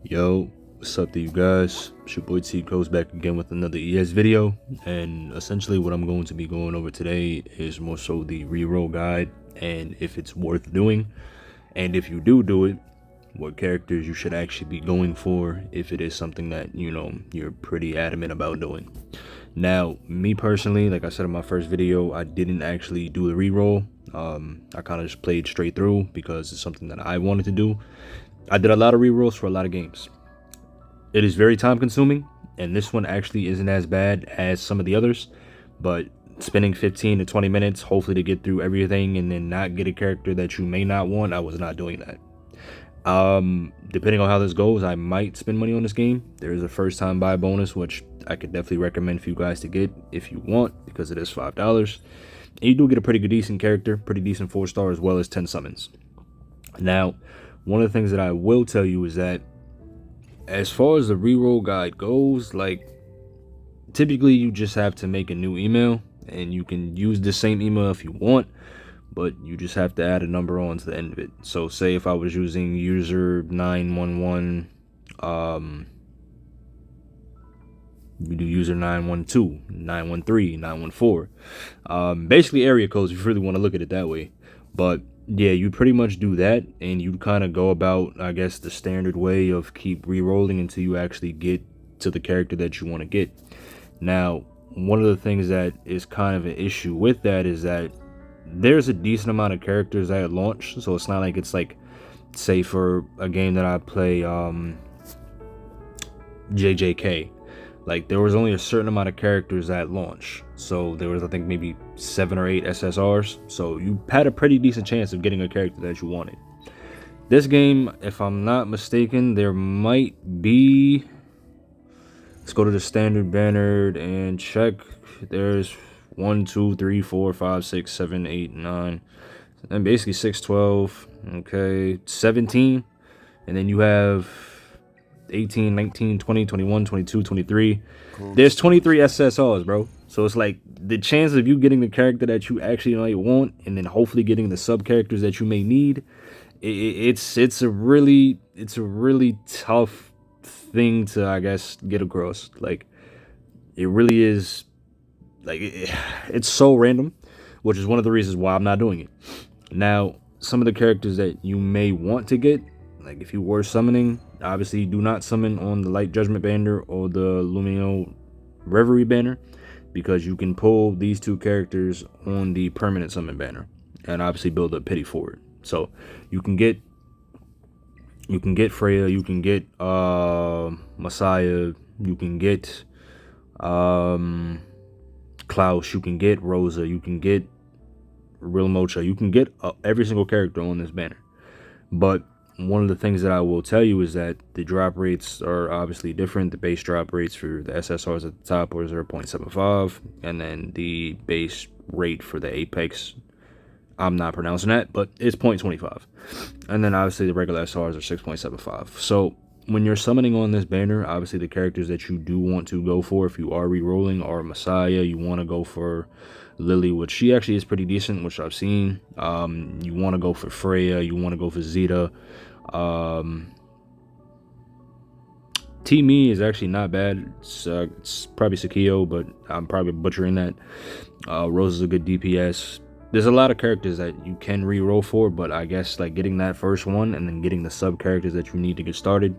Yo, what's up to you guys? It's your boy T goes back again with another ES video, and essentially what I'm going to be going over today is more so the reroll guide and if it's worth doing, and if you do it, what characters you should actually be going for if it is something that you're pretty adamant about doing. Now, me personally, like I said in my first video, I didn't actually do the reroll. I kind of just played straight through because it's something that I wanted to do. I did a lot of rerolls for a lot of games. It is very time consuming, and this one actually isn't as bad as some of the others, but spending 15 to 20 minutes hopefully to get through everything and then not get a character that you may not want, I was not doing that. Depending on how this goes, I might spend money on this game. There is a first time buy bonus, which I could definitely recommend for you guys to get if you want, because it is $5. And you do get a pretty good decent character, pretty decent 4-star, as well as 10 summons. Now, one of the things that I will tell you is that as far as the reroll guide goes, like, typically you just have to make a new email, and you can use the same email if you want, but you just have to add a number on to the end of it. So say if I was using user 911, you do user 912, 913, 914, basically area codes if you really want to look at it that way. But yeah, you pretty much do that, and you kind of go about, I guess, the standard way of keep re-rolling until you actually get to the character that you want to get. Now, one of the things that is kind of an issue with that is that there's a decent amount of characters at launch, so it's not like it's like, say for a game that I play, JJK, like there was only a certain amount of characters at launch, so there was, I think, maybe 7 or 8 SSRs, so you had a pretty decent chance of getting a character that you wanted. This game, if I'm not mistaken, there might be, let's go to the standard banner and check. There's 1 2 3 4 5 6 7 8 9, and basically 6 12, okay, 17, and then you have 18, 19, 20, 21, 22, 23. There's 23 SSRs, bro. So it's like the chance of you getting the character that you actually might want, and then hopefully getting the sub characters that you may need, it's a really tough thing to, I guess, get across. Like, it really is. Like, it's so random, which is one of the reasons why I'm not doing it. Now, some of the characters that you may want to get, like if you were summoning, obviously do not summon on the Light Judgment banner or the Lumino Reverie banner, because you can pull these two characters on the permanent summon banner and obviously build up pity for it. So you can get Freya, you can get Messiah, you can get Klaus, you can get Rosa, you can get Real Mocha, you can get every single character on this banner. But one of the things that I will tell you is that the drop rates are obviously different. The base drop rates for the SSRs at the top are 0.75, and then the base rate for the Apex, I'm not pronouncing that, but it's 0.25. And then obviously the regular SRs are 6.75. So when you're summoning on this banner, obviously the characters that you do want to go for, if you are re-rolling, are Messiah. You want to go for Lily, which she actually is pretty decent, which I've seen. You want to go for Freya. You want to go for Zeta. T-Me is actually not bad. It's probably Sakio, but I'm probably butchering that. Rose is a good DPS. There's a lot of characters that you can re-roll for, but I guess like getting that first one and then getting the sub characters that you need to get started,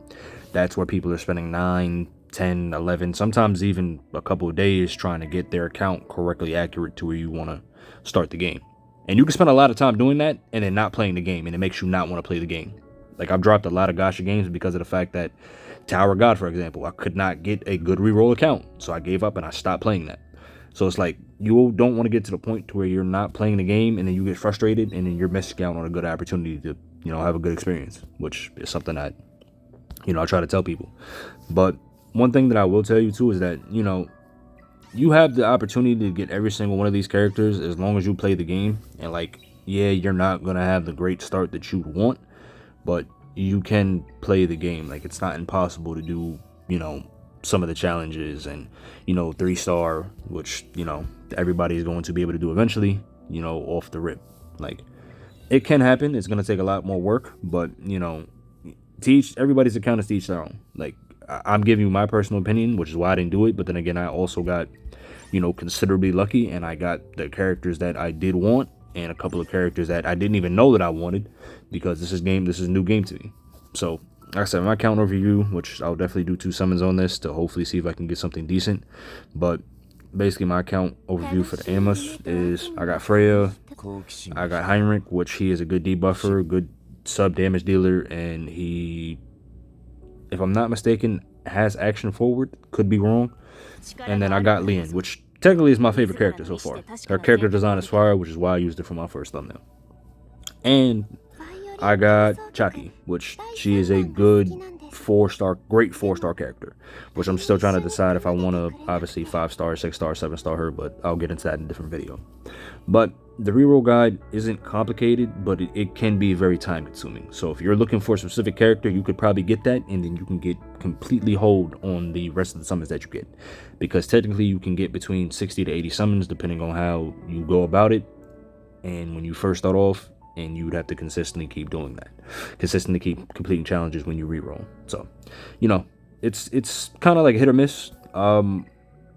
that's where people are spending 9, 10, 11, sometimes even a couple of days trying to get their account correctly accurate to where you want to start the game. And you can spend a lot of time doing that and then not playing the game, and it makes you not want to play the game. Like, I've dropped a lot of gacha games because of the fact that Tower of God, for example, I could not get a good reroll account, so I gave up and I stopped playing that. So it's like, you don't want to get to the point to where you're not playing the game and then you get frustrated and then you're missing out on a good opportunity to, have a good experience, which is something that, I try to tell people. But one thing that I will tell you too is that, you have the opportunity to get every single one of these characters as long as you play the game. And like, yeah, you're not going to have the great start that you want, but you can play the game. Like, it's not impossible to do, some of the challenges and 3-star, which everybody is going to be able to do eventually, off the rip. Like, it can happen. It's going to take a lot more work, but everybody's account is to each their own. Like, I'm giving you my personal opinion, which is why I didn't do it. But then again, I also got, considerably lucky, and I got the characters that I did want, and a couple of characters that I didn't even know that I wanted, because this is a new game to me. So, like I said, my account overview, which I'll definitely do 2 summons on this to hopefully see if I can get something decent. But basically, my account overview for the Animus is I got Freya, I got Heinrich, which he is a good debuffer, good sub damage dealer, and he, if I'm not mistaken, has action forward. Could be wrong. And then I got Lian, which technically is my favorite character so far. Her character design is fire, which is why I used it for my first thumbnail. And I got Chaki, which she is a good 4-star, great 4-star character, which I'm still trying to decide if I want to obviously 5-star, 6-star, 7-star her, but I'll get into that in a different video. But the reroll guide isn't complicated, but it can be very time consuming. So if you're looking for a specific character, you could probably get that, and then you can get completely hold on the rest of the summons that you get, because technically you can get between 60 to 80 summons depending on how you go about it. And when you first start off, and you would have to consistently keep doing that, consistently keep completing challenges when you reroll. So, it's kind of like hit or miss. The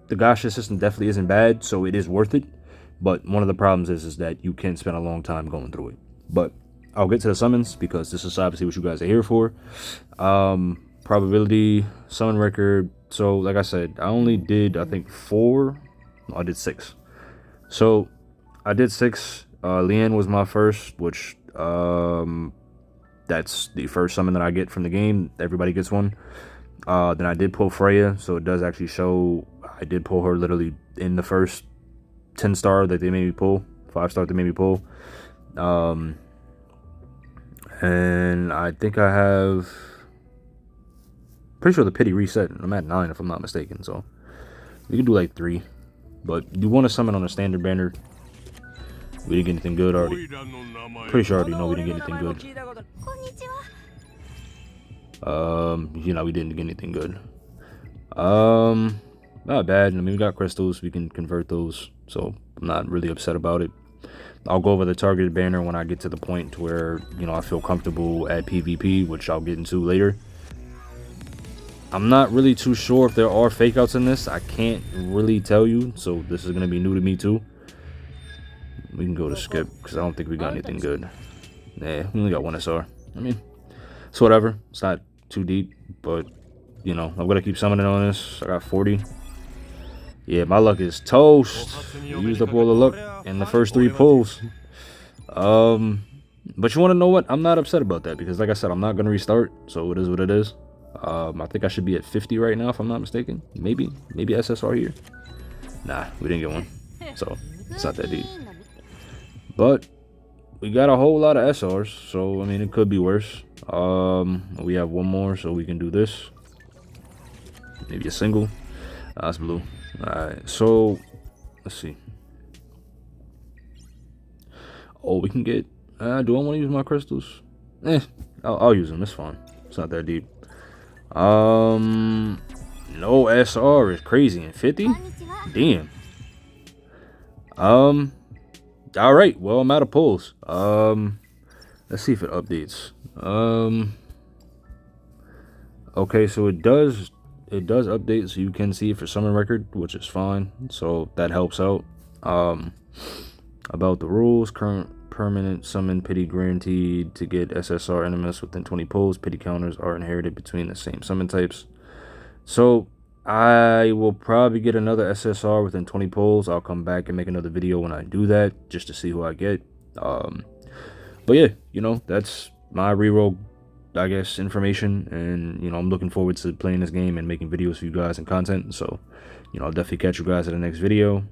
gacha system definitely isn't bad, so it is worth it. But one of the problems is that you can spend a long time going through it. But I'll get to the summons, because this is obviously what you guys are here for. Probability, summon record. So like I said, I only did, I think 4. No, I did 6. So I did 6. Lian was my first, which that's the first summon that I get from the game. Everybody gets one. Then I did pull Freya, so it does actually show I did pull her literally in the first 10-star that they made me pull, 5-star they made me pull. And I think I have, pretty sure the pity reset. I'm at 9 if I'm not mistaken, so we can do like 3. But you want to summon on a standard banner. We didn't get anything good already. Pretty sure I already know we didn't get anything good. We didn't get anything good. Not bad. I mean, we got crystals. We can convert those, so I'm not really upset about it. I'll go over the targeted banner when I get to the point where, I feel comfortable at PvP, which I'll get into later. I'm not really too sure if there are fake outs in this. I can't really tell you, so this is going to be new to me too. We can go to skip, because I don't think we got anything good. Nah, we only got 1 SR. I mean, it's whatever. It's not too deep, but, I'm going to keep summoning on this. I got 40. Yeah, my luck is toast. We used up all the luck in the first 3 pulls. But you want to know what? I'm not upset about that, because like I said, I'm not going to restart, so it is what it is. I think I should be at 50 right now, if I'm not mistaken. Maybe SSR here. Nah, we didn't get one, so it's not that deep. But we got a whole lot of SRs, so I mean, it could be worse. We have 1 more, so we can do this. Maybe a single. That's blue. Alright, so let's see. Oh, we can get, do I want to use my crystals? I'll use them. It's fine. It's not that deep. No SR is crazy. And 50? Damn. Alright, well, I'm out of pulls. Let's see if it updates. Okay, so it does update, so you can see it for summon record, which is fine, so that helps out. About the rules: current permanent summon pity guaranteed to get SSR Animus within 20 pulls. Pity counters are inherited between the same summon types. So I will probably get another SSR within 20 pulls. I'll come back and make another video when I do that, just to see who I get. But yeah, that's my reroll, I guess, information. And, I'm looking forward to playing this game and making videos for you guys and content. So, I'll definitely catch you guys in the next video.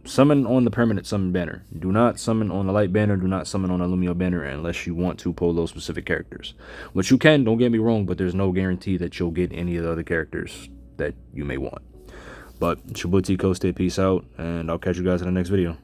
Summon on the permanent summon banner. Do not summon on the light banner. Do not summon on the Lumio banner unless you want to pull those specific characters. Which you can, don't get me wrong, but there's no guarantee that you'll get any of the other characters that you may want. But it's your boy T Coasted. Peace out, and I'll catch you guys in the next video.